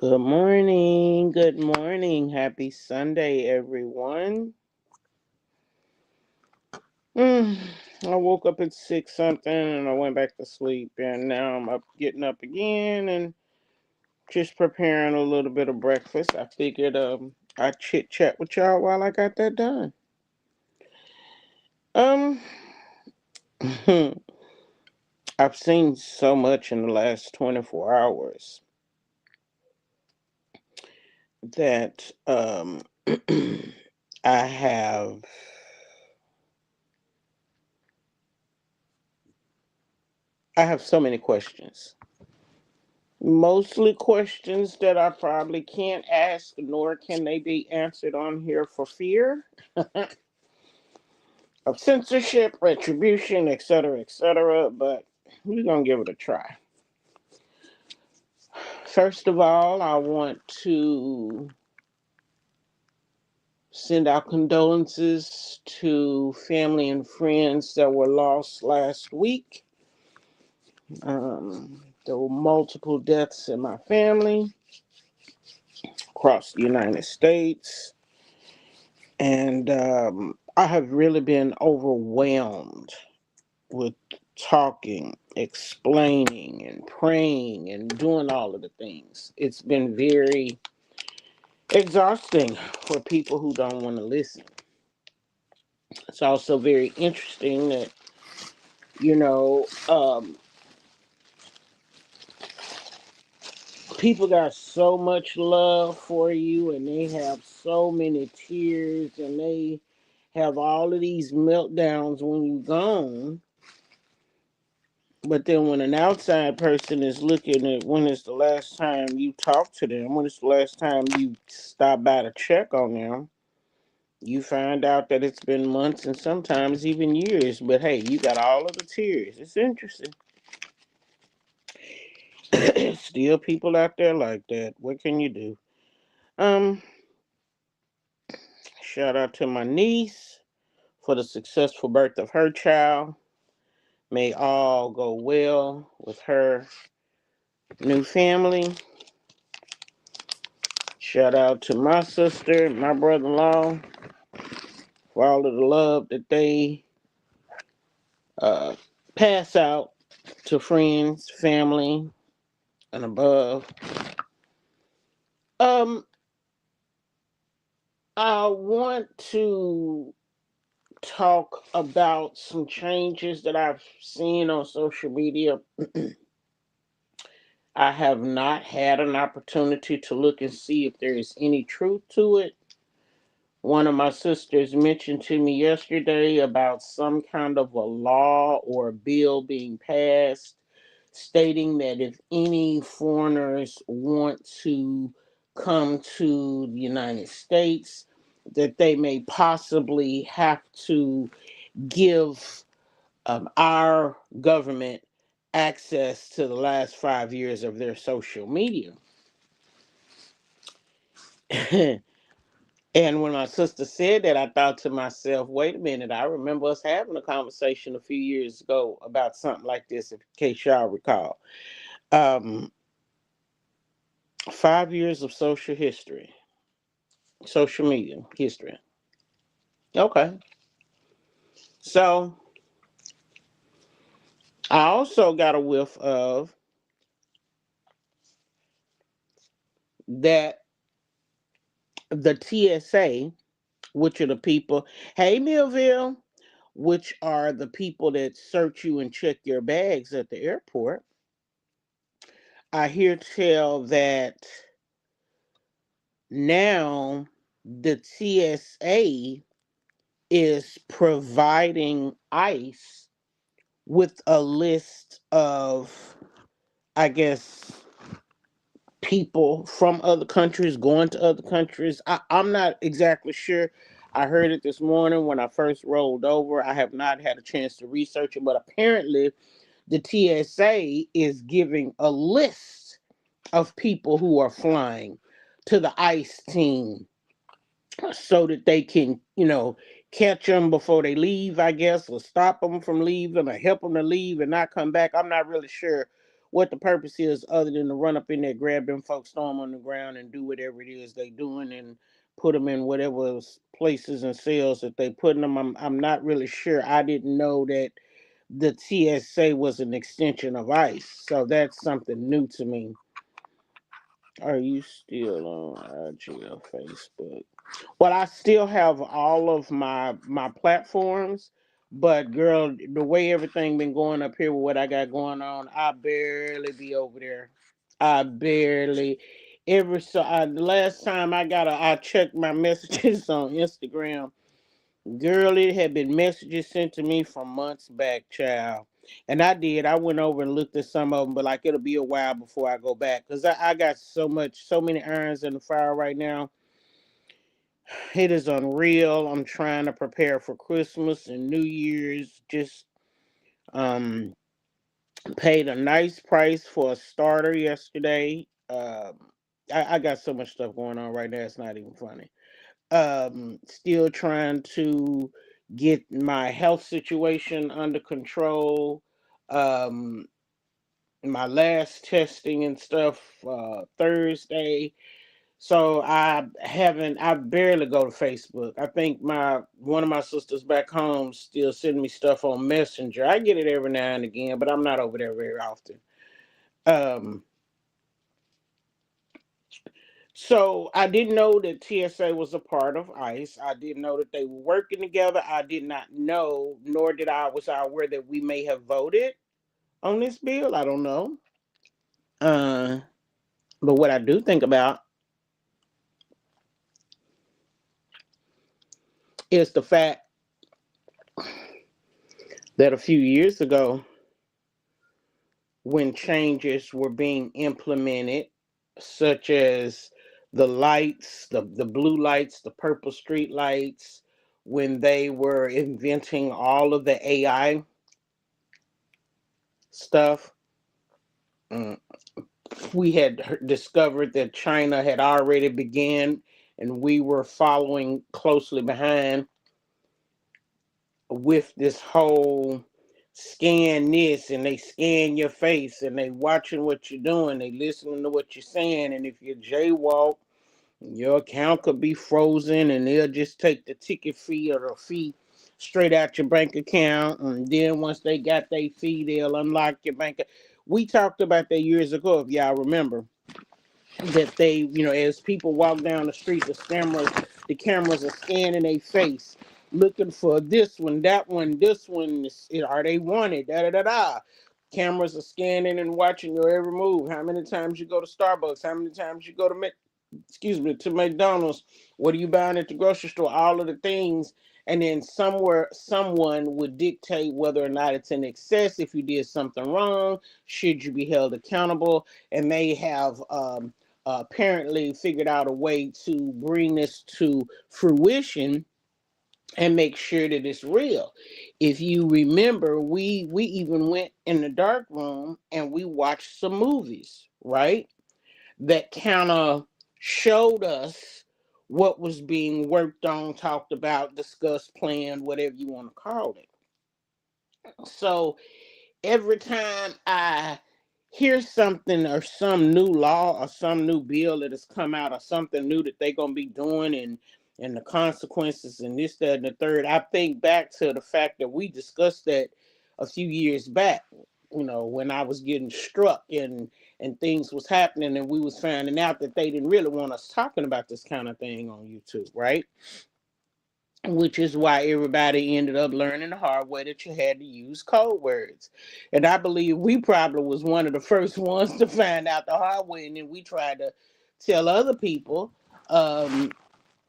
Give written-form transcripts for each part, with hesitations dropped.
Good morning. Good morning. Happy Sunday, everyone. Mm, I woke up at 6 something and I went back to sleep, and now I'm up getting up again and just preparing a little bit of breakfast. I figured I'd chit chat with y'all while I got that done. Um I've seen so much in the last 24 hours that I have I have so many questions. Mostly questions that I probably can't ask, nor can they be answered on here for fear of censorship, retribution, etc., etc. But we're going to give it a try. First of all, I want to send out condolences to family and friends that were lost last week. There were multiple deaths in my family across the United States. And I have really been overwhelmed with talking, explaining, and praying, and doing all of the things. It's been very exhausting for people who don't want to listen. It's also very interesting that, you know, people got so much love for you, and they have so many tears, and they have all of these meltdowns when you're gone. But then when an outside person is looking at when is the last time you talked to them, when is the last time you stopped by to check on them, you find out that it's been months and sometimes even years. But hey, you got all of the tears. It's interesting. Still people out there like that. What can you do? Um, Shout out to my niece for the successful birth of her child. May all go well with her new family. Shout out to my sister and my brother-in-law for all of the love that they uh, pass out to friends, family, and above. Um, I want to talk about some changes that I've seen on social media. I have not had an opportunity to look and see if there is any truth to it. One of my sisters mentioned to me yesterday about some kind of a law or a bill being passed stating that if any foreigners want to come to the United States, that they may possibly have to give our government access to the last 5 years of their social media. And when my sister said that, I thought to myself, wait a minute, I remember us having a conversation a few years ago about something like this, in case y'all recall. Um, 5 years of social media history. Okay. So I also got a whiff of that the TSA, which are the people, hey, Millville, which are the people that search you and check your bags at the airport. I hear tell that now the TSA is providing ICE with a list of, I guess, people from other countries going to other countries. I'm not exactly sure. I heard it this morning when I first rolled over. I have not had a chance to research it, but apparently the TSA is giving a list of people who are flying to the ICE team so that they can, catch them before they leave, I guess, or stop them from leaving or help them to leave and not come back. I'm not really sure what the purpose is other than to run up in there, grab them folks, throw them on the ground, and do whatever it is they doing, and put them in whatever places and cells that they put them. I'm not really sure. I didn't know that the TSA was an extension of ICE, so that's something new to me. Are you still on IG or Facebook? Well, I still have all of my platforms, but girl, the way everything been going up here with what I got going on, I barely be over there. I barely. The last time I checked my messages on Instagram. Girl, it had been messages sent to me from months back, child. And I did. I went over and looked at some of them, but like it'll be a while before I go back because I got so many irons in the fire right now. It is unreal. I'm trying to prepare for Christmas and New Year's. Just um paid a nice price for a starter yesterday. I got so much stuff going on right now. It's not even funny. Still trying to get my health situation under control. Um, my last testing and stuff Thursday. So I barely go to Facebook. I think my one of my sisters back home still sending me stuff on Messenger. I get it every now and again, but I'm not over there very often. Um, So I didn't know that TSA was a part of ICE. I didn't know that they were working together. I did not know, nor did I was I aware that we may have voted on this bill. I don't know. Uh, but what I do think about is the fact that a few years ago, when changes were being implemented, such as the lights, the blue lights, the purple street lights, when they were inventing all of the AI stuff. Mm, we had discovered that China had already began, and we were following closely behind with this whole scan this, and they scan your face, and they watching what you're doing, they listening to what you're saying, and if you jaywalk, your account could be frozen, and they'll just take the ticket fee or the fee straight out your bank account. And then once they got their fee, they'll unlock your bank. We talked about that years ago, if y'all remember, that they, as people walk down the street, the cameras are scanning their face, looking for this one, that one, this one. Are they wanted? Da da da da. Cameras are scanning and watching your every move. How many times you go to Starbucks? How many times you go to to McDonald's? What are you buying at the grocery store? All of the things. And then somewhere, someone would dictate whether or not it's in excess, if you did something wrong, should you be held accountable. And they have apparently figured out a way to bring this to fruition and make sure that it's real. If you remember, we even went in the dark room and we watched some movies, right? That kind of showed us what was being worked on, talked about, discussed, planned, whatever you want to call it. So every time I hear something or some new law or some new bill that has come out or something new that they're gonna be doing, and the consequences and this, that, and the third, I think back to the fact that we discussed that a few years back, when I was getting struck and things was happening, and we was finding out that they didn't really want us talking about this kind of thing on YouTube, right? Which is why everybody ended up learning the hard way that you had to use code words. And I believe we probably was one of the first ones to find out the hard way, and then we tried to tell other people. Um,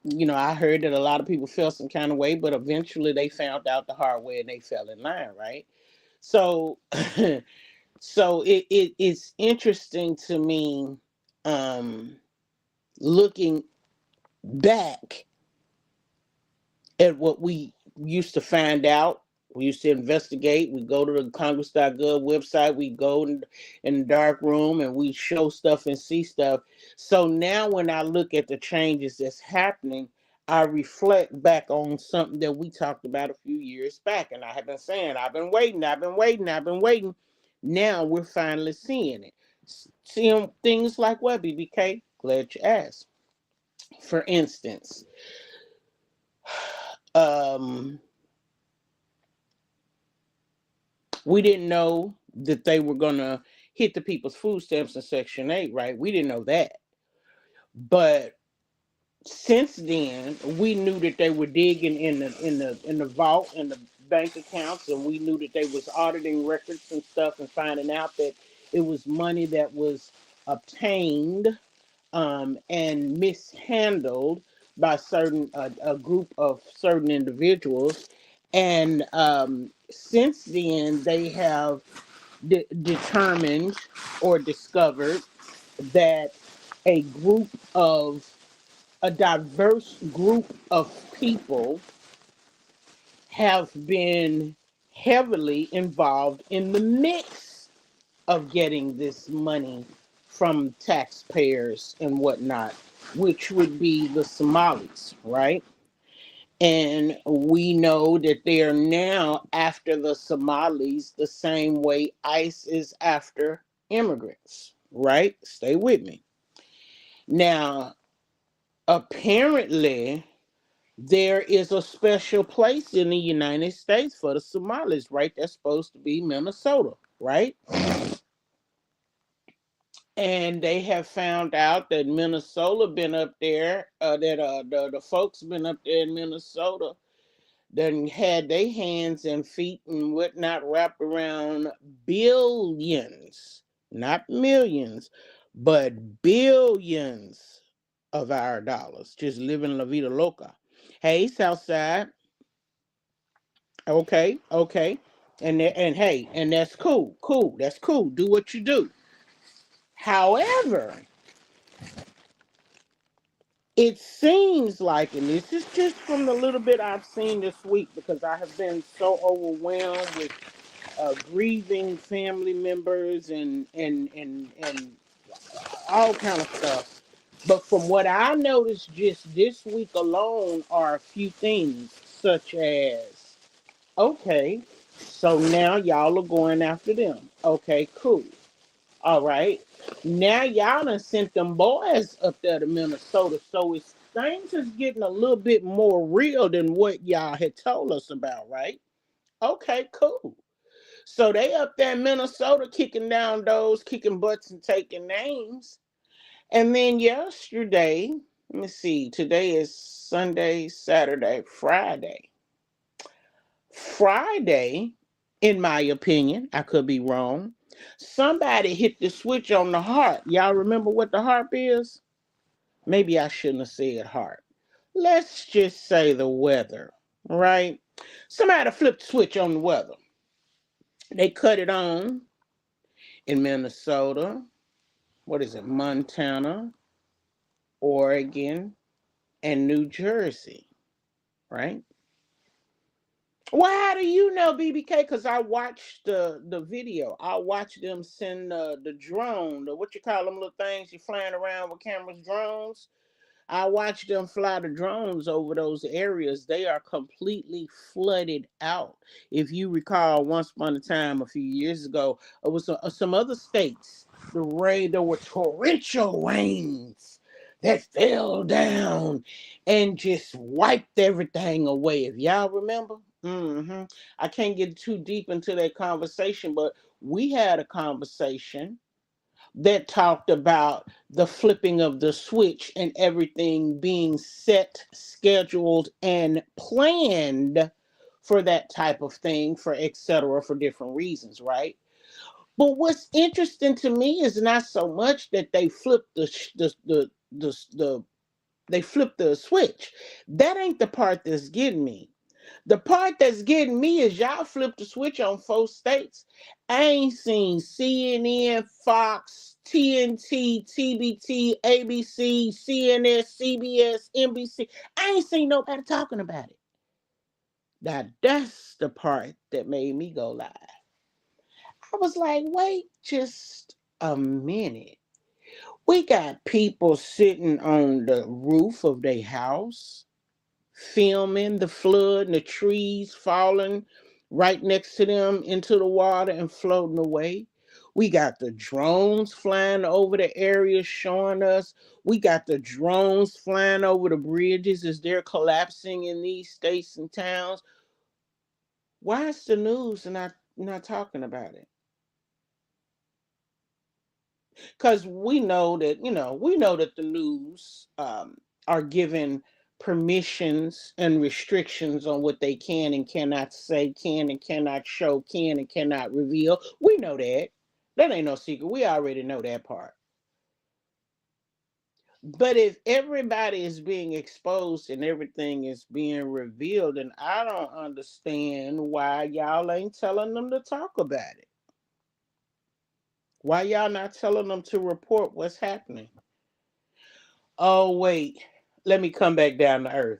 I heard that a lot of people felt some kind of way, but eventually they found out the hard way and they fell in line, right? So, so it's interesting to me, um, looking back at what we used to find out. We used to investigate. We go to the Congress.gov website. We go in the dark room and we show stuff and see stuff. So now when I look at the changes that's happening, I reflect back on something that we talked about a few years back. And I have been saying, I've been waiting, I've been waiting, I've been waiting. Now we're finally seeing it. Seeing things like what, BBK? Glad you asked. For instance, um, we didn't know that they were gonna hit the people's food stamps in Section 8, right? We didn't know that. But since then, we knew that they were digging in the vault in the bank accounts, and we knew that they was auditing records and stuff and finding out that it was money that was obtained and mishandled by certain a group of certain individuals. And since then, they have determined or discovered that a group of a diverse group of people have been heavily involved in the mix of getting this money from taxpayers and whatnot, which would be the Somalis, right? And we know that they are now after the Somalis the same way ICE is after immigrants, right? Stay with me. Now, apparently, there is a special place in the United States for the Somalis, right? That's supposed to be Minnesota, right? And they have found out that Minnesota been up there, the folks been up there in Minnesota, done had their hands and feet and whatnot wrapped around billions, not millions, but billions of our dollars, just living la vida loca. Hey, Southside. Okay, okay. And hey, and that's cool, cool. That's cool. Do what you do. However, it seems like, and this is just from the little bit I've seen this week, because I have been so overwhelmed with grieving family members and all kind of stuff. But from what I noticed just this week alone are a few things, such as, okay, so now y'all are going after them. Okay, cool. All right. Now y'all done sent them boys up there to Minnesota. So it's things is getting a little bit more real than what y'all had told us about, right? Okay, cool. So they up there in Minnesota kicking down doors, kicking butts and taking names. And then yesterday, let me see, today is Sunday, Saturday, Friday. Friday, in my opinion, I could be wrong. Somebody hit the switch on the heart. Y'all remember what the harp is? Maybe I shouldn't have said heart. Let's just say the weather, right? Somebody flipped the switch on the weather. They cut it on in Minnesota. What is it? Montana, Oregon, and New Jersey, right? Well, how do you know, BBK? Because I watched the video. I watched them send the drone, the what you call them little things you flying around with cameras, drones. I watched them fly the drones over those areas. They are completely flooded out. If you recall, once upon a time, a few years ago, it was some other states. The rain, there were torrential rains that fell down and just wiped everything away. If y'all remember, I can't get too deep into that conversation, but we had a conversation that talked about the flipping of the switch and everything being set, scheduled, and planned for that type of thing, for etc., for different reasons, right? But what's interesting to me is not so much that they flipped the they flipped the switch. That ain't the part that's getting me. The part that's getting me is y'all flipped the switch on 4 states. I ain't seen CNN, Fox, TNT, TBT, ABC, CNS, CBS, NBC. I ain't seen nobody talking about it. Now that's the part that made me go live. I was like, wait just a minute. We got people sitting on the roof of their house filming the flood and the trees falling right next to them into the water and floating away. We got the drones flying over the area showing us. We got the drones flying over the bridges as they're collapsing in these states and towns. Why is the news not talking about it? Because we know that the news are given permissions and restrictions on what they can and cannot say, can and cannot show, can and cannot reveal. We know that. That ain't no secret. We already know that part. But if everybody is being exposed and everything is being revealed, then I don't understand why y'all ain't telling them to talk about it. Why y'all not telling them to report what's happening? Oh wait, let me come back down to earth.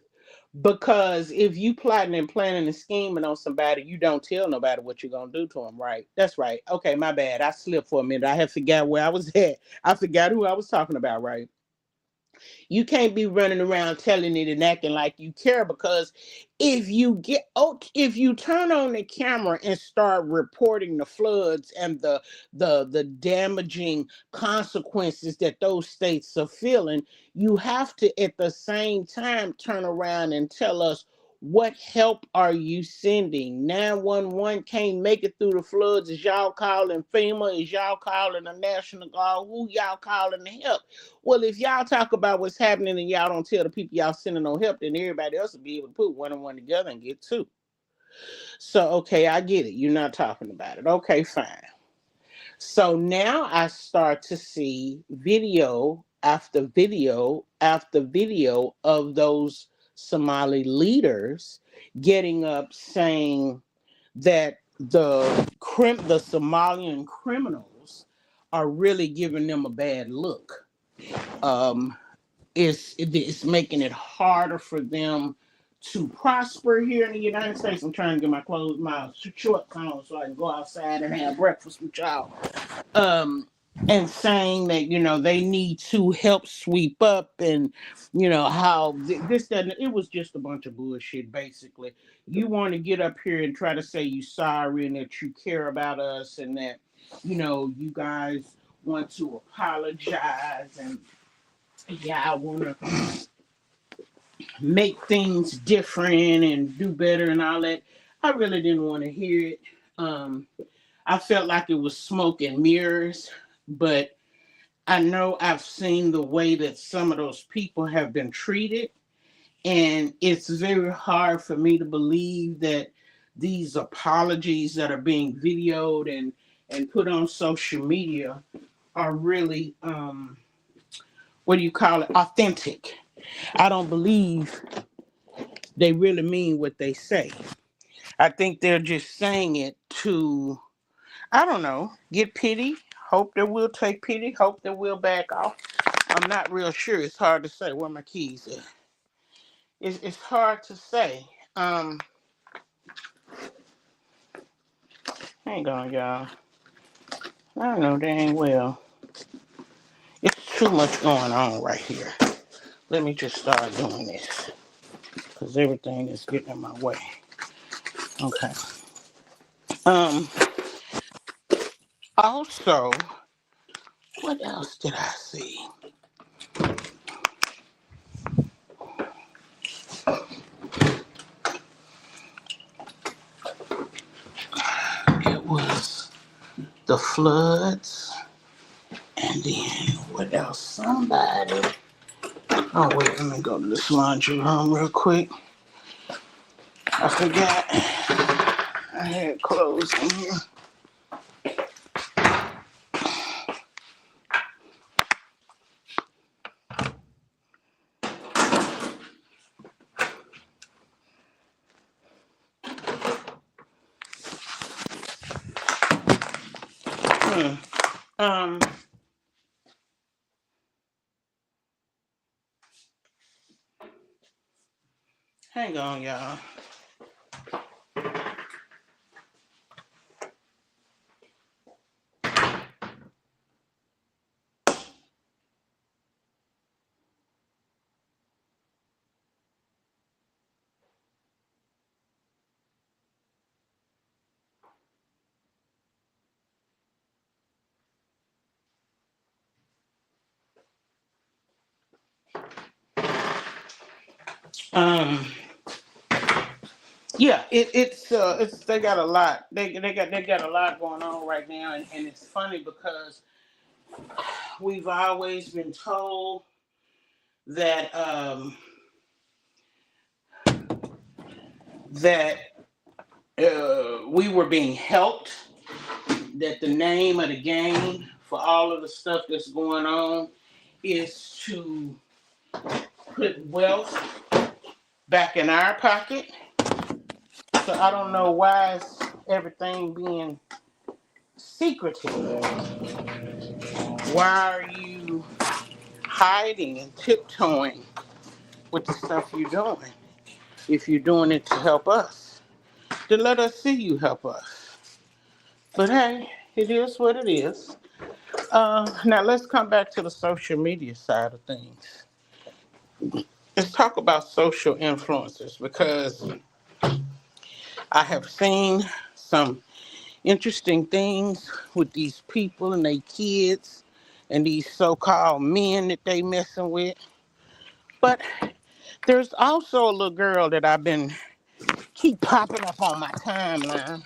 Because if you plotting and planning and scheming on somebody, you don't tell nobody what you're gonna do to them, right? That's right. Okay, my bad. I slipped for a minute. I had forgot where I was at. I forgot who I was talking about, right? You can't be running around telling it and acting like you care, because if you turn on the camera and start reporting the floods and the damaging consequences that those states are feeling, you have to at the same time turn around and tell us, what help are you sending? 911 can't make it through the floods. Is y'all calling FEMA? Is y'all calling the National Guard? Who y'all calling to help? Well, if y'all talk about what's happening and y'all don't tell the people y'all sending no help, then everybody else will be able to put one and one together and get two. So, okay, I get it. You're not talking about it. Okay, fine. So now I start to see video after video after video of those Somali leaders getting up saying that the Somalian criminals are really giving them a bad look. Um, it's making it harder for them to prosper here in the United States. I'm trying to get my shorts on so I can go outside and have breakfast with y'all. Um, and saying that they need to help sweep up, and how this that it was just a bunch of bullshit. Basically, you want to get up here and try to say you sorry and that you care about us and that you guys want to apologize, and yeah, I want to make things different and do better and all that. I really didn't want to hear it. I felt like it was smoke and mirrors, but I know I've seen the way that some of those people have been treated, and it's very hard for me to believe that these apologies that are being videoed and put on social media are really what do you call it, authentic. I don't believe they really mean what they say. I think they're just saying it to, I don't know, get pity. Hope that we'll take pity. Hope that we'll back off. I'm not real sure. It's hard to say. Where are my keys at? It's hard to say. Hang on, y'all. I don't know dang well. It's too much going on right here. Let me just start doing this because everything is getting in my way. Okay. Um. Also, what else did I see? It was the floods, and then what else? Somebody. Oh wait, let me go to this laundry room real quick. I forgot I had clothes in here. Hmm. Um. Hang on, y'all. Um, yeah, it's they got a lot. They got a lot going on right now, and it's funny because we've always been told that that we were being helped, that the name of the game for all of the stuff that's going on is to put wealth back in our pocket. So I don't know why is everything being secretive. Why are you hiding and tiptoeing with the stuff you're doing? If you're doing it to help us, then let us see you help us. But hey, it is what it is. Now let's come back to the social media side of things. Let's talk about social influencers because I have seen some interesting things with these people and their kids and these so-called men that they messing with. But there's also a little girl that I've been keep popping up on my timeline.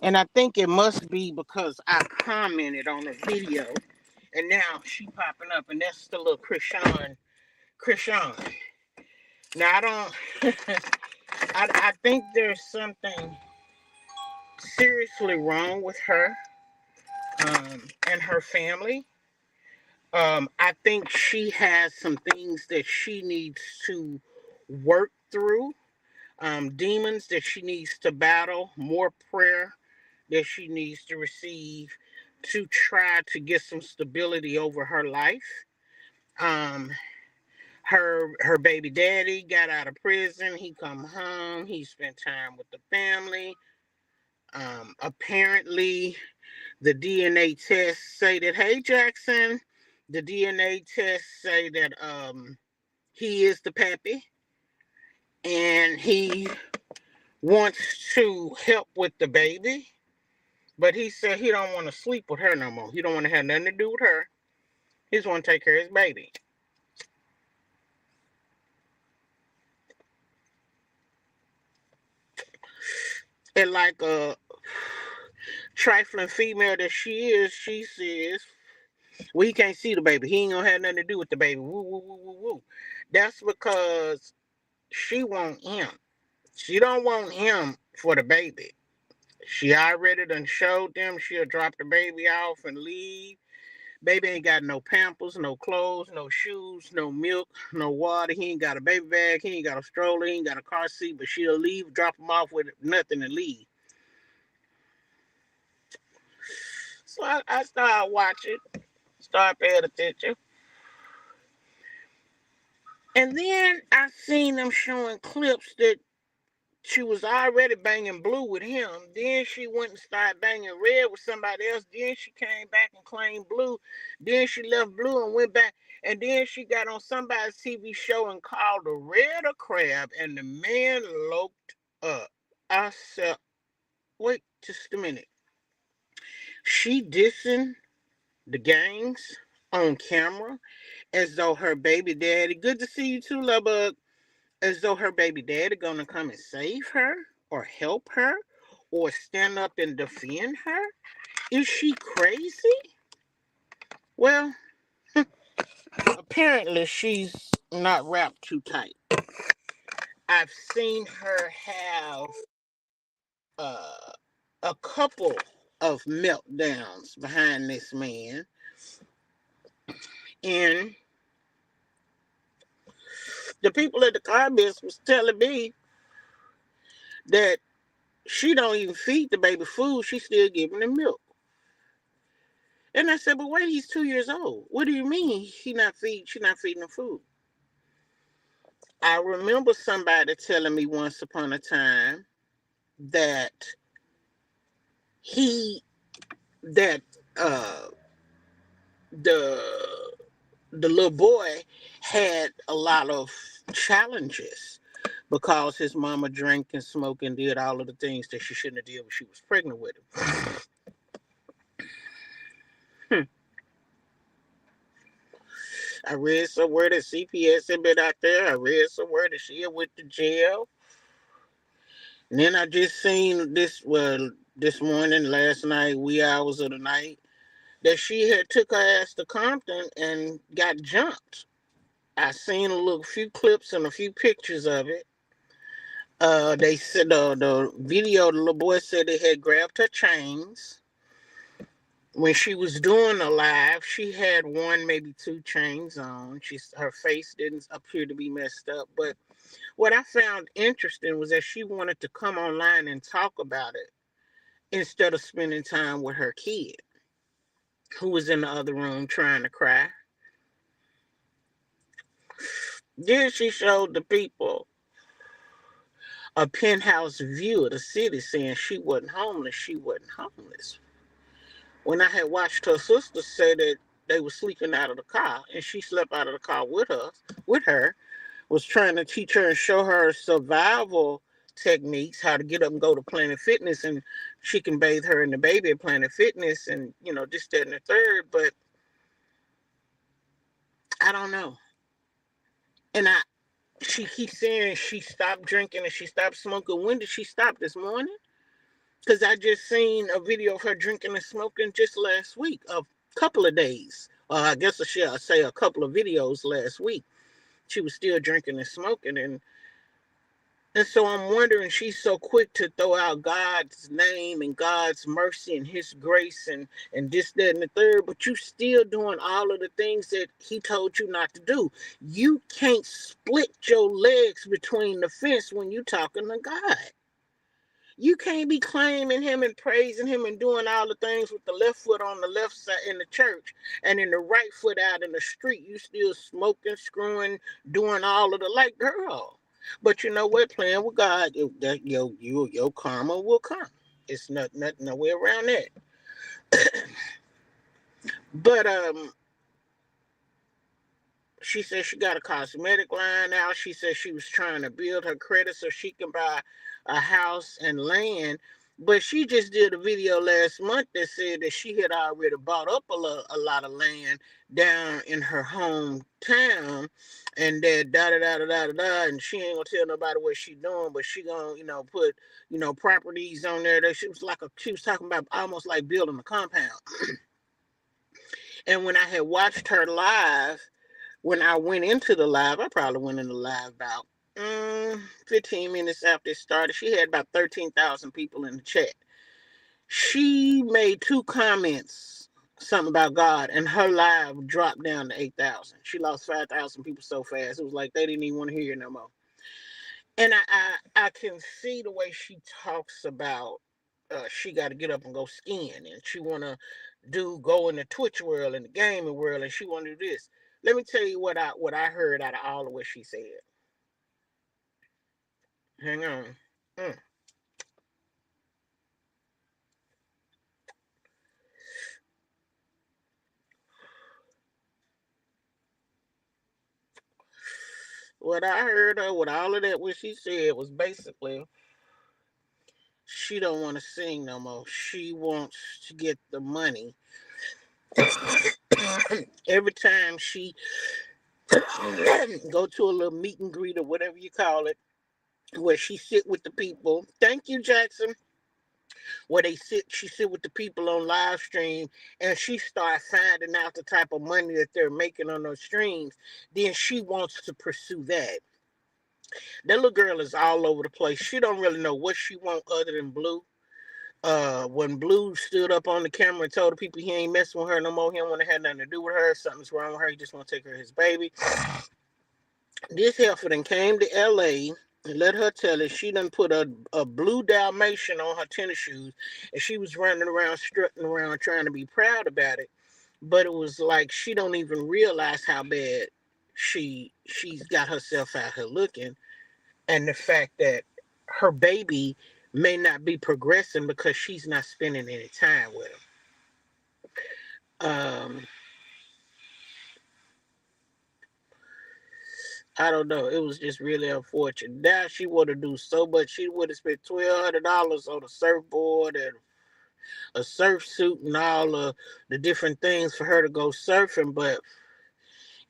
And I think it must be because I commented on a video and now she popping up and that's the little Krishan. Now I don't I think there's something seriously wrong with her and her family. I think she has some things that she needs to work through, demons that she needs to battle, more prayer that she needs to receive to try to get some stability over her life. Um, her baby daddy got out of prison. He come home. He spent time with the family. Apparently, the DNA tests say that, hey, Jackson, the DNA tests say that he is the pappy and he wants to help with the baby. But he said he don't want to sleep with her no more. He don't want to have nothing to do with her. He just want to take care of his baby. And like a trifling female that she says, well, he can't see the baby. He ain't gonna have nothing to do with the baby. Woo, woo, woo, woo, woo. That's because she want him. She don't want him for the baby. She already done showed them she'll drop the baby off and leave. Baby ain't got no pampers, no clothes, no shoes, no milk, no water. He ain't got a baby bag. He ain't got a stroller. He ain't got a car seat. But she'll leave, drop him off with nothing and leave. So I started watching, started paying attention. And then I seen them showing clips that she was already banging Blue with him. Then she went and started banging Red with somebody else. Then she came back and claimed Blue. Then she left Blue and went back. And then she got on somebody's TV show and called the Red a crab. And the man loped up. I said, wait just a minute. She dissing the gangs on camera as though her baby daddy, good to see you too, love bug, as though her baby daddy gonna come and save her or help her or stand up and defend her? Is she crazy? Well, apparently she's not wrapped too tight. I've seen her have uh, a couple of meltdowns behind this man, and the people at the car business was telling me that she don't even feed the baby food; she's still giving him milk. And I said, but wait, he's 2 years old. What do you mean she not feeding him food? I remember somebody telling me once upon a time that he that the the little boy had a lot of challenges because his mama drank and smoked and did all of the things that she shouldn't have did when she was pregnant with him. I read somewhere that CPS had been out there. I read somewhere that she had went to jail. And then I just seen this, well, this morning, last night, wee hours of the night, that she had took her ass to Compton and got jumped. I seen a little few clips and a few pictures of it. They said the video, the little boy said they had grabbed her chains. When she was doing the live, she had one, maybe two chains on. Her face didn't appear to be messed up. But what I found interesting was that she wanted to come online and talk about it instead of spending time with her kid, who was in the other room trying to cry. Then she showed the people a penthouse view of the city saying she wasn't homeless. She wasn't homeless. When I had watched her sister say that they were sleeping out of the car and she slept out of the car with her, was trying to teach her and show her survival techniques, how to get up and go to Planet Fitness, and she can bathe her and the baby at Planet Fitness, and this, that, and the third. But I don't know. And she keeps saying she stopped drinking and she stopped smoking. When did she stop? This morning? Because I just seen a video of her drinking and smoking just last week, a couple of days. I guess I should say a couple of videos last week. She was still drinking and smoking, and so I'm wondering, she's so quick to throw out God's name and God's mercy and his grace and this, that, and the third, but you still doing all of the things that he told you not to do. You can't split your legs between the fence when you talking to God. You can't be claiming him and praising him and doing all the things with the left foot on the left side in the church and in the right foot out in the street. You still smoking, screwing, doing all of the, like, girl. But you know what? Playing with God, your karma will come. It's nothing nowhere around that. But she said she got a cosmetic line now. She said she was trying to build her credit so she can buy a house and land. But she just did a video last month that said that she had already bought up a lot of land down in her hometown, and that da da da da da da, and she ain't gonna tell nobody what she doing, but she gonna put properties on there. That she was talking about almost like building a compound. And when I had watched her live, when I went into the live, I probably went in the live about 15 minutes after it started. She had about 13,000 people in the chat. She made two comments, something about God, and her live dropped down to 8,000. She lost 5,000 people so fast. It was like they didn't even want to hear her no more. And I can see the way she talks about she got to get up and go skiing, and she want to go in the Twitch world and the gaming world, and she want to do this. Let me tell you what I heard out of all of what she said. Hang on. What I heard her with all of that, what she said was basically she don't want to sing no more. She wants to get the money. Every time she go to a little meet and greet or whatever you call it, where she sit with the people. Thank you, Jackson. Where she sit with the people on live stream, and she start finding out the type of money that they're making on those streams. Then she wants to pursue that. That little girl is all over the place. She don't really know what she want other than Blue. When Blue stood up on the camera and told the people he ain't messing with her no more, he don't want to have nothing to do with her. Something's wrong with her. He just want to take her his baby. This heifer then came to LA and let her tell it. She done put a blue Dalmatian on her tennis shoes, and she was running around, strutting around, trying to be proud about it. But it was like she don't even realize how bad she's got herself out here looking, and the fact that her baby may not be progressing because she's not spending any time with him. I don't know. It was just really unfortunate. Now she would have do so much. She would have spent $1,200 on a surfboard and a surf suit and all of the different things for her to go surfing. But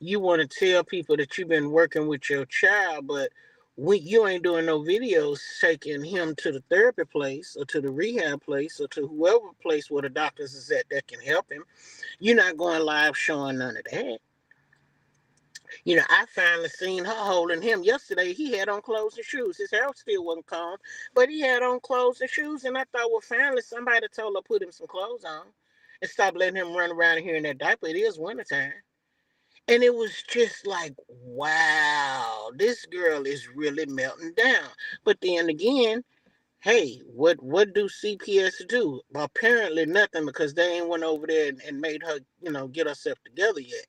you want to tell people that you've been working with your child, but you ain't doing no videos taking him to the therapy place or to the rehab place or to whoever place where the doctors is at that can help him. You're not going live showing none of that. I finally seen her holding him yesterday. He had on clothes and shoes. His hair still wasn't combed, but he had on clothes and shoes. And I thought, well, finally somebody told her put him some clothes on and stop letting him run around here in that diaper. It is wintertime. And it was just like, wow, this girl is really melting down. But then again, hey, what do CPS do? Well, apparently nothing, because they ain't went over there and made her, get herself together yet.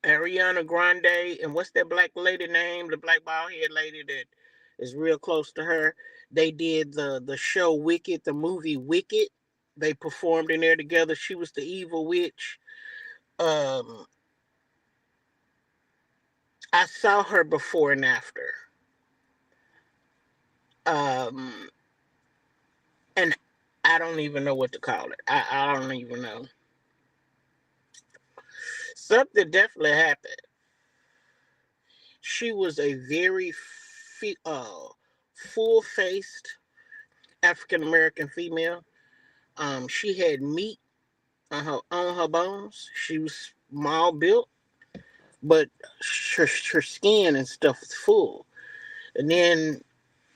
Ariana Grande, and what's that black lady name? The black bald head lady that is real close to her. They did the show Wicked, the movie Wicked. They performed in there together. She was the evil witch. Um, I saw her before and after. Um, and I don't even know what to call it. I don't even know. Something definitely happened. She was a very full-faced African American female. She had meat on her bones. She was small built, but her skin and stuff was full. And then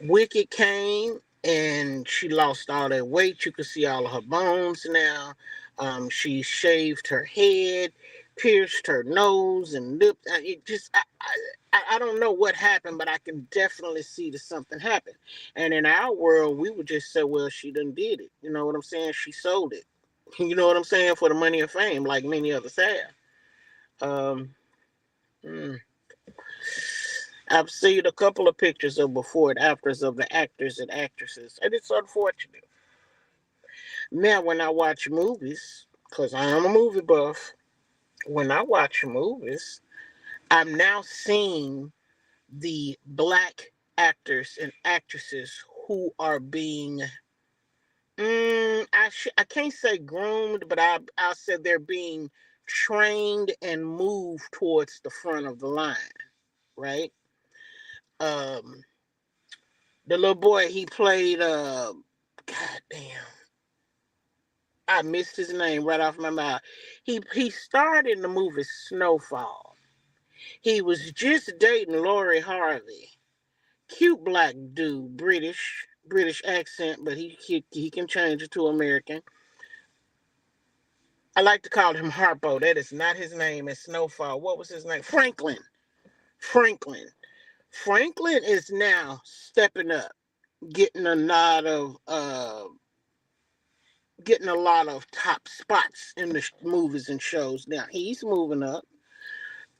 Wicked came and she lost all that weight. You could see all of her bones now. She shaved her head, pierced her nose and lips. I don't know what happened, but I can definitely see that something happened. And in our world, we would just say, well, she done did it. You know what I'm saying? She sold it. You know what I'm saying? For the money and fame, like many others have. Um, hmm. I've seen a couple of pictures of before and afters of the actors and actresses, and it's unfortunate. Now, when I watch movies, because I am a movie buff, when I watch movies, I'm now seeing the black actors and actresses who are being, I can't say groomed, but I'll say they're being trained and moved towards the front of the line, right? Um, the little boy, he played, god damn, I missed his name right off my mouth. He starred in the movie Snowfall. He was just dating Lori Harvey. Cute black dude, British accent, but he can change it to American. I like to call him Harpo. That is not his name in Snowfall. What was his name? Franklin. Franklin. Franklin is now stepping up, getting a lot of top spots in the movies and shows. Now he's moving up.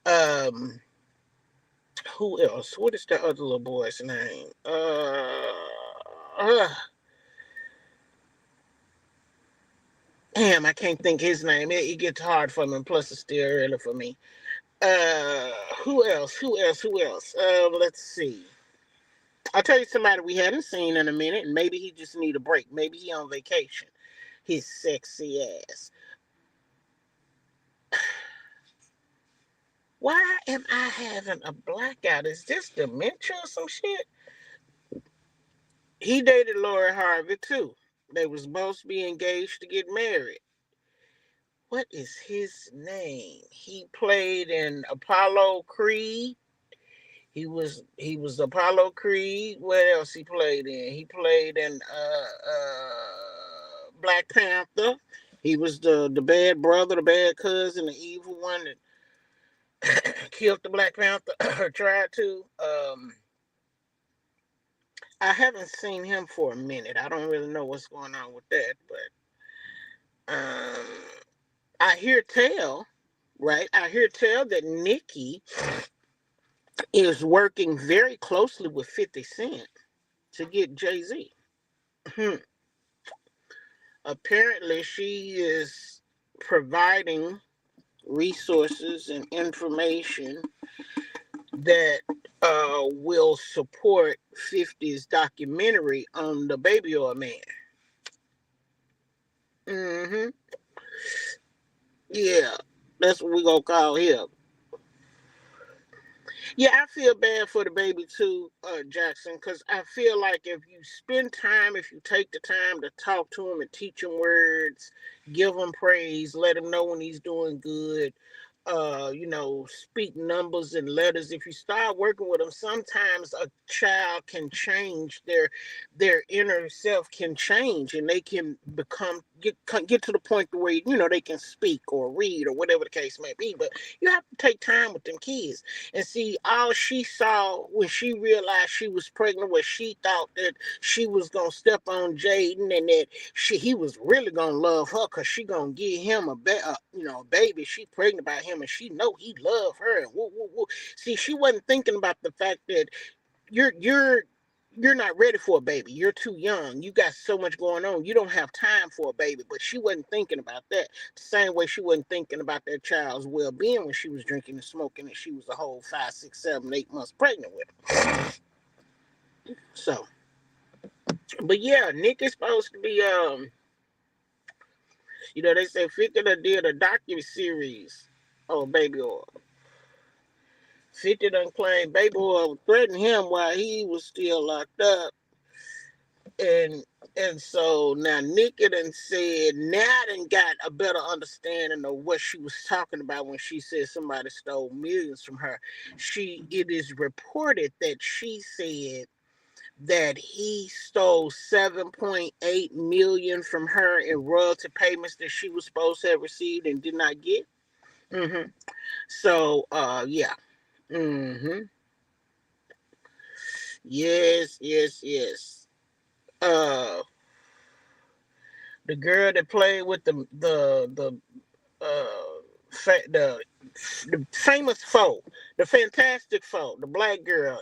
Um, who else? What is the other little boy's name? Uh Damn, I can't think his name. It gets hard for me, and plus it's still early for me. Who else? Who else? Let's see. I'll tell you somebody we hadn't seen in a minute, and maybe he just need a break. Maybe he on vacation. His sexy ass. Why am I having a blackout? Is this dementia or some shit? He dated Lori Harvey too. They was supposed to be engaged to get married. What is his name? He played in Apollo Creed. He was Apollo Creed. What else he played in? He played in Black Panther. He was the bad brother, the bad cousin, the evil one that killed the Black Panther or tried to. I haven't seen him for a minute. I don't really know what's going on with that, but I hear tell, right? I hear tell that Nicki is working very closely with 50 Cent to get Jay-Z. Apparently, she is providing resources and information that will support 50's documentary on the Baby Oil Man. hmm Yeah, that's what we gonna call him. Yeah, I feel bad for the baby too, Jackson, because I feel like if you spend time, if you take the time to talk to him and teach him words, give him praise, let him know when he's doing good, speak numbers and letters. If you start working with them, sometimes a child can change their inner self can change, and they can get to the point where they can speak or read or whatever the case may be. But you have to take time with them kids. And see, all she saw when she realized she was pregnant was she thought that she was gonna step on Jaden, and that he was really gonna love her because she gonna give him a baby. She pregnant by him, and she know he love her. And woo, woo, woo. See, she wasn't thinking about the fact that you're you're you're not ready for a baby. You're too young. You got so much going on. You don't have time for a baby. But she wasn't thinking about that. The same way she wasn't thinking about that child's well being when she was drinking and smoking, and she was a whole 5, 6, 7, 8 months pregnant with him. So, but yeah, Nick is supposed to be they say 50 done did a docu series on Baby Oil. 50 done claimed Baby Oil threatened him while he was still locked up. And so now Nikki done said, now I done got a better understanding of what she was talking about when she said somebody stole millions from her. It is reported that she said that he stole 7.8 million from her in royalty payments that she was supposed to have received and did not get. Mm-hmm. So yeah. Mm-hmm. Yes, yes, yes. Uh the girl that played with the famous foe, the Fantastic Foe, the black girl.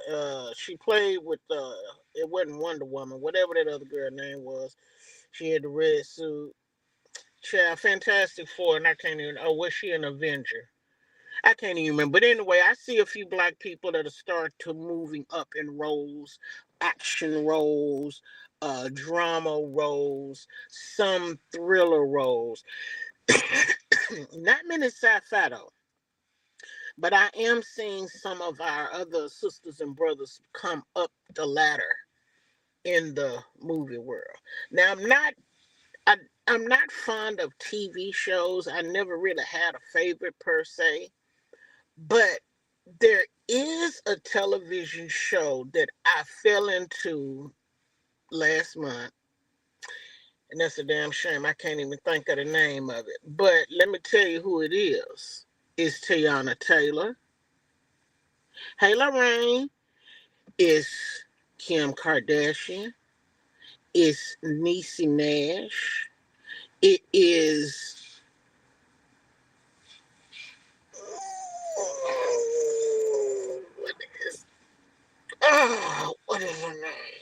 She played with it wasn't Wonder Woman, whatever that other girl name was. She had the red suit. Fantastic Four, and I can't even. Oh, was she an Avenger? I can't even remember. But anyway, I see a few black people that are start to moving up in roles, action roles, drama roles, some thriller roles. Not many sci-fi though, but I am seeing some of our other sisters and brothers come up the ladder in the movie world. Now I, I'm not fond of TV shows. I never really had a favorite per se, but there is a television show that I fell into last month, and that's a damn shame. I can't even think of the name of it. But let me tell you who it is. It's Tiana Taylor. Hey Lorraine. It's Kim Kardashian. It's Niecy Nash. It is what is what is her name?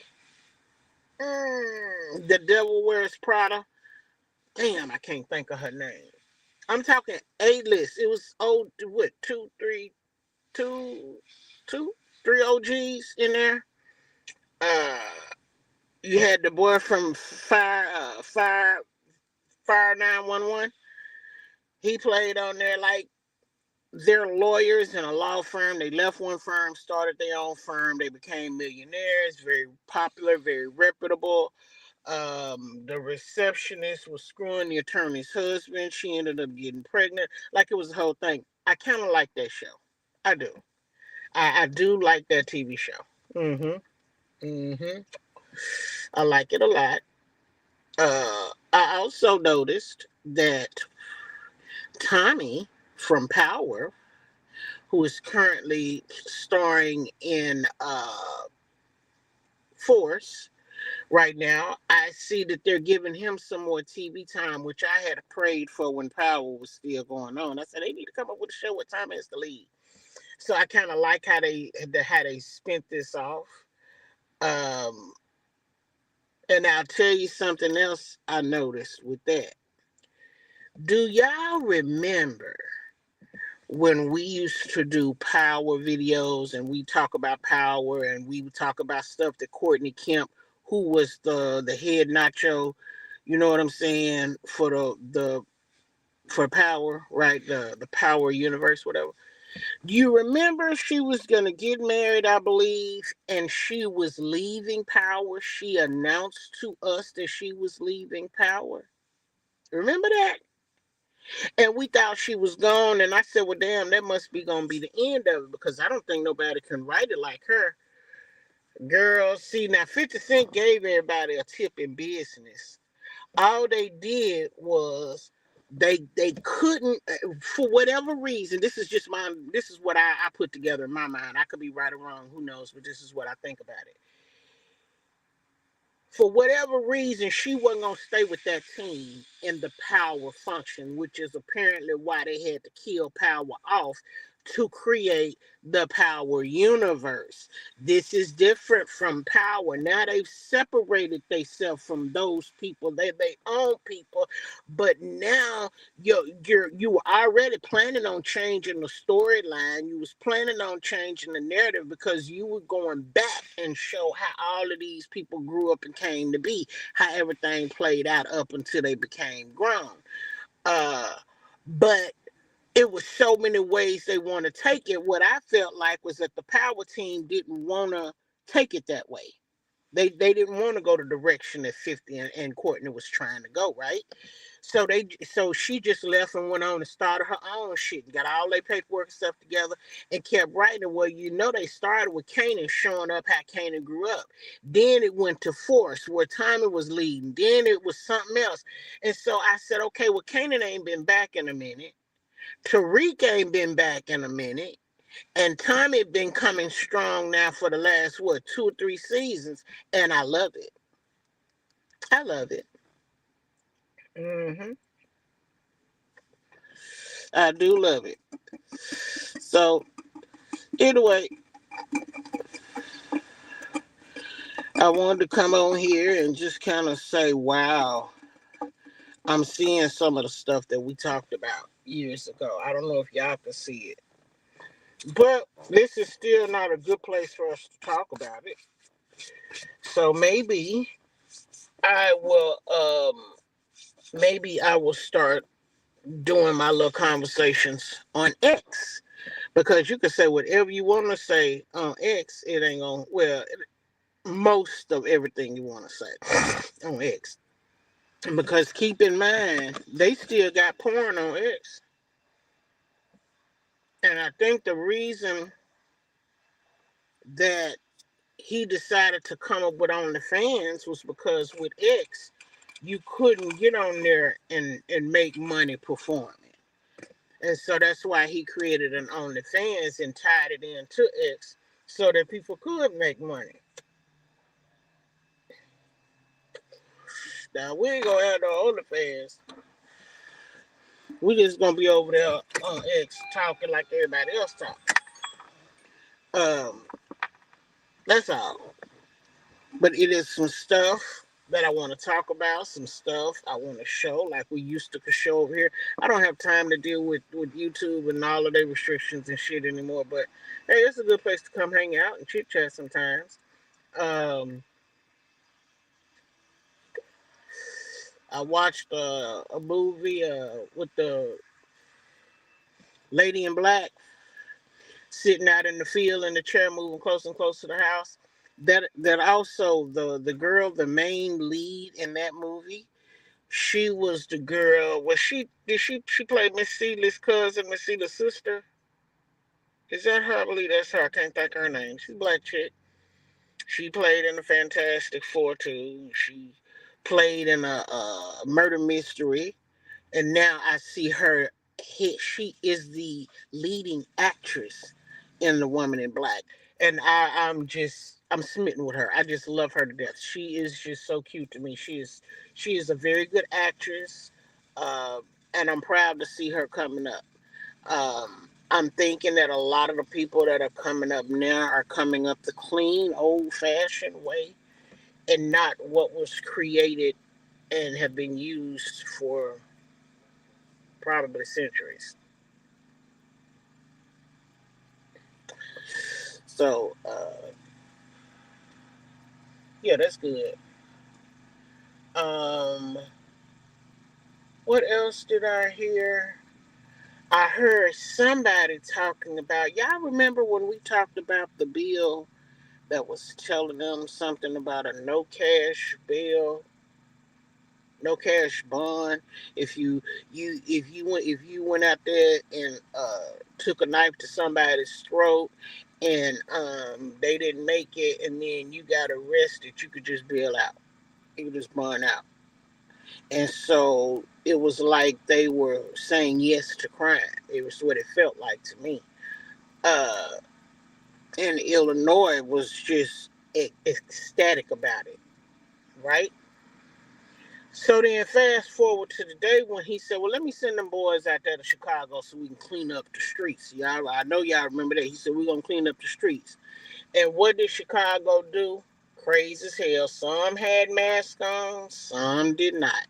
The Devil Wears Prada. Damn, I can't think of her name. I'm talking A list. It was what two, two, three OGs in there. Uh, you had the boy from Fire 911. He played on there like they're lawyers in a law firm. They left one firm, started their own firm. They became millionaires. Very popular, very reputable. The receptionist was screwing the attorney's husband. She ended up getting pregnant. Like it was the whole thing. I kind of like that show. I do. I do like that TV show. Mm-hmm. Mm-hmm. I like it a lot. I also noticed that Tommy from Power, who is currently starring in Force right now, I see that they're giving him some more TV time, which I had prayed for when Power was still going on. I said they need to come up with a show with Tommy as the lead. So I kind of like how they spent this off. Um, and I'll tell you something else I noticed with that. Do y'all remember when we used to do power videos and we talk about power and we would talk about stuff that Courtney Kemp, who was the head nacho, you know what I'm saying, for the for power, right? The power universe, whatever. You remember she was gonna get married, I believe, and she was leaving power. She announced to us that she was leaving power. Remember that? And we thought she was gone, and I said, well, damn, that must be gonna be the end of it because I don't think nobody can write it like her. Girl, see now 50 Cent gave everybody a tip in business. All they did was they couldn't for whatever reason. This is what I put together in my mind. I could be right or wrong, who knows, but this is what I think about it. For whatever reason, she wasn't gonna stay with that team in the power function, which is apparently why they had to kill power off to create the power universe. This is different from power. Now they've separated themselves from those people. They own people, but now you were already planning on changing the storyline. You was planning on changing the narrative because you were going back and show how all of these people grew up and came to be, how everything played out up until they became grown. Uh, but it was so many ways they want to take it. What I felt like was that the power team didn't want to take it that way. They didn't want to go the direction that 50 and Courtney was trying to go, right? So she just left and went on and started her own shit and got all their paperwork and stuff together and kept writing. Well, they started with Kanan showing up how Kanan grew up. Then it went to Force where Tommy was leading. Then it was something else. And so I said, okay, well, Kanan ain't been back in a minute. Tariq ain't been back in a minute. And Tommy been coming strong now for the last, what, 2 or 3 seasons. And I love it. I love it. Hmm. I do love it. So, anyway, I wanted to come on here and just kind of say, wow, I'm seeing some of the stuff that we talked about years ago. I don't know if y'all can see it. But this is still not a good place for us to talk about it. So I will maybe I will start doing my little conversations on X. Because you can say whatever you want to say on X, it ain't gonna most of everything you want to say on X. Because keep in mind, they still got porn on X. And I think the reason that he decided to come up with OnlyFans was because with X, you couldn't get on there and make money performing. And so that's why he created an OnlyFans and tied it into X so that people could make money. Now we ain't gonna have no OnlyFans. We just gonna be over there on X talking like everybody else talk. Um, that's all. But it is some stuff that I want to talk about, some stuff I want to show, like we used to show over here. I don't have time to deal with YouTube and all of their restrictions and shit anymore. But hey, it's a good place to come hang out and chit chat sometimes. Um, I watched a movie with the lady in black sitting out in the field in the chair, moving closer and closer to the house. That also the girl, the main lead in that movie, she was the girl. Was she played Miss Celia's cousin, Miss Celia's sister? Is that her? I believe that's her. I can't think of her name. She's a black chick. She played in the Fantastic Four too. She played in a murder mystery, and now I see her. She is the leading actress in The Woman in Black, and I'm smitten with her. I just love her to death. She is just so cute to me. She is a very good actress, uh, and I'm proud to see her coming up. I'm thinking that a lot of the people that are coming up now are coming up the clean, old fashioned way and not what was created and have been used for probably centuries. So, yeah, that's good. Um, What else did I hear? I heard somebody talking about, y'all remember when we talked about the bill that was telling them something about a no cash bill, no cash bond? If you went out there and took a knife to somebody's throat and they didn't make it and then you got arrested, you could just bail out. You could just bond out. And so it was like they were saying yes to crime. It was what it felt like to me. Uh, and Illinois was just ecstatic about it, right? So then, fast forward to the day when he said, "Well, let me send them boys out there to Chicago so we can clean up the streets." Y'all, I know y'all remember that. He said, "We're gonna clean up the streets." And what did Chicago do? Crazy as hell. Some had masks on, some did not.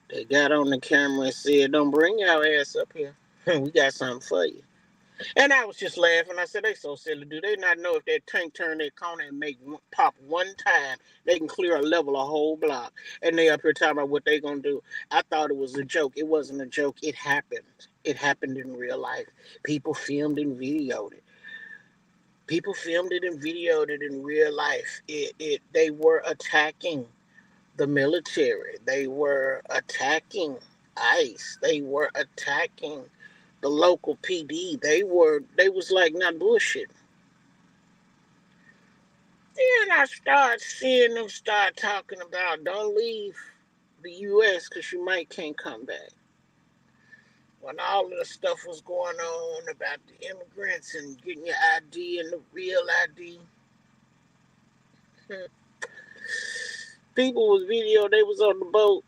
They got on the camera and said, "Don't bring your ass up here. We got something for you." And I was just laughing. I said, "They so silly. Do they not know if that tank turn that corner and make pop one time, they can clear a level a whole block?" And they up here talking about what they gonna do. I thought it was a joke. It wasn't a joke. It happened. It happened in real life. People filmed and videoed it. People filmed it and videoed it in real life. They were attacking the military. They were attacking ICE. They were attacking the local PD. They was like not bullshit. Then I start seeing them start talking about don't leave the US because you might can't come back. When all of the stuff was going on about the immigrants and getting your ID and the real ID, people was video. They was on the boat.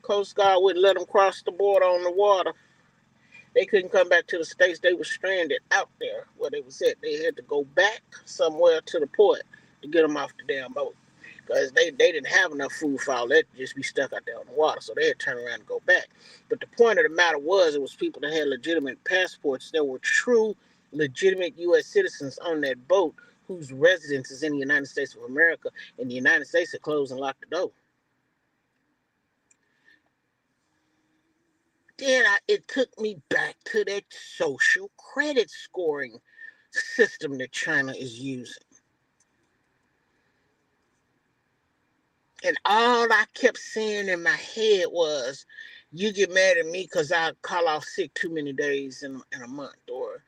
Coast Guard wouldn't let them cross the border on the water. They couldn't come back to the States. They were stranded out there where they was at. They had to go back somewhere to the port to get them off the damn boat. Because they didn't have enough food for all that to just be stuck out there on the water. So they had to turn around and go back. But the point of the matter was, it was people that had legitimate passports. There were true, legitimate U.S. citizens on that boat whose residence is in the United States of America. And the United States had closed and locked the door. Then it took me back to that social credit scoring system that China is using. And all I kept saying in my head was, you get mad at me because I call off sick too many days in a month. Or,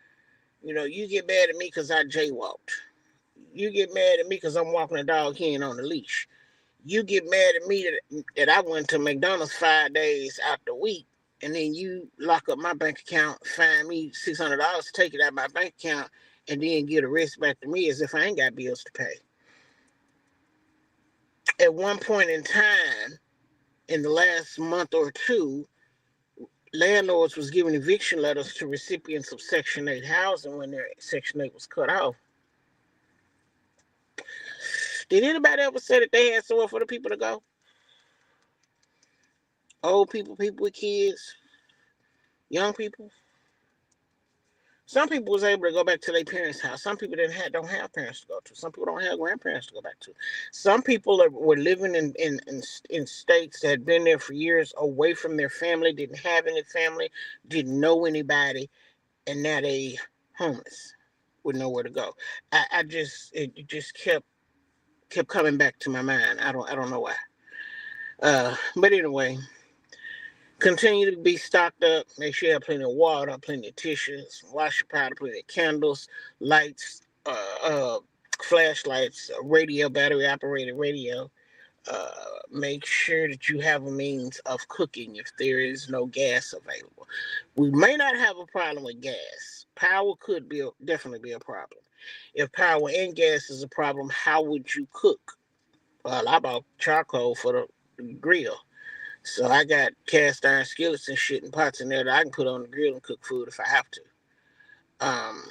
you get mad at me because I jaywalked. You get mad at me because I'm walking a dog hen on the leash. You get mad at me that I went to McDonald's 5 days out the week, and then you lock up my bank account, fine me $600, take it out of my bank account, and then give the rest back to me as if I ain't got bills to pay. At one point in time, in the last month or two, landlords was giving eviction letters to recipients of Section 8 housing when their Section 8 was cut off. Did anybody ever say that they had somewhere for the people to go? Old people, people with kids, young people. Some people was able to go back to their parents' house. Some people don't have parents to go to. Some people don't have grandparents to go back to. Some people were living in states that had been there for years, away from their family, didn't have any family, didn't know anybody, and now they homeless with nowhere to go. It just kept coming back to my mind. I don't know why. But anyway, continue to be stocked up. Make sure you have plenty of water, plenty of tissues, washing powder, plenty of candles, lights, flashlights, radio, battery operated radio. Uh, Make sure that you have a means of cooking if there is no gas available. We may not have a problem with gas. Power could definitely be a problem. If power and gas is a problem, how would you cook? Well, I bought charcoal for the grill. So I got cast iron skillets and shit and pots in there that I can put on the grill and cook food if I have to. Um,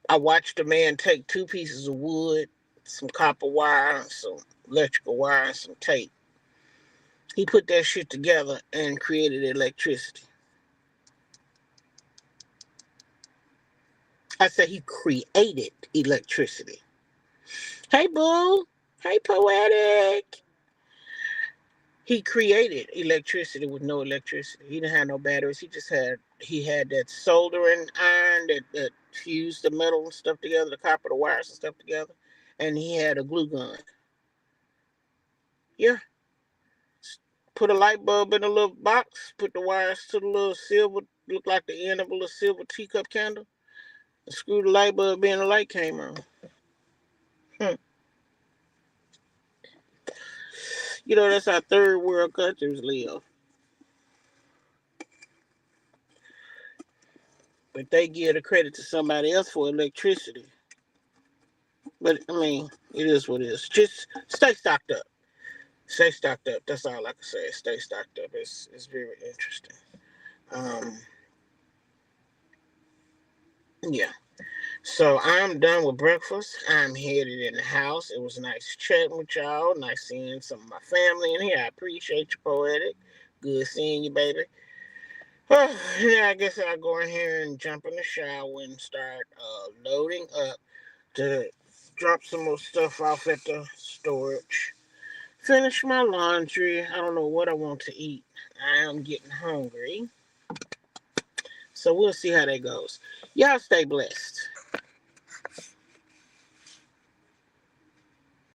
I watched a man take two pieces of wood, some copper wire, some electrical wire, and some tape. He put that shit together and created electricity. I said he created electricity. Hey, boo. Hey, poetic. He created electricity with no electricity. He didn't have no batteries. He had that soldering iron that fused the metal and stuff together, the copper, the wires and stuff together, and he had a glue gun. Yeah, put a light bulb in a little box, put the wires to the little silver, look like the end of a little silver teacup candle, and screw the light bulb in, the light came on. Hmm. You know, that's how third world countries live. But they give the credit to somebody else for electricity. But I mean, it is what it is. Just stay stocked up. Stay stocked up. That's all I can say. Stay stocked up. It's very interesting. Um, yeah. So I'm done with breakfast. I'm headed in the house. It was nice chatting with y'all. Nice seeing some of my family in here. I appreciate you, Poetic. Good seeing you, baby. Yeah, I guess I'll go in here and jump in the shower and start loading up to drop some more stuff off at the storage. Finish my laundry. I don't know what I want to eat. I am getting hungry. So we'll see how that goes. Y'all stay blessed.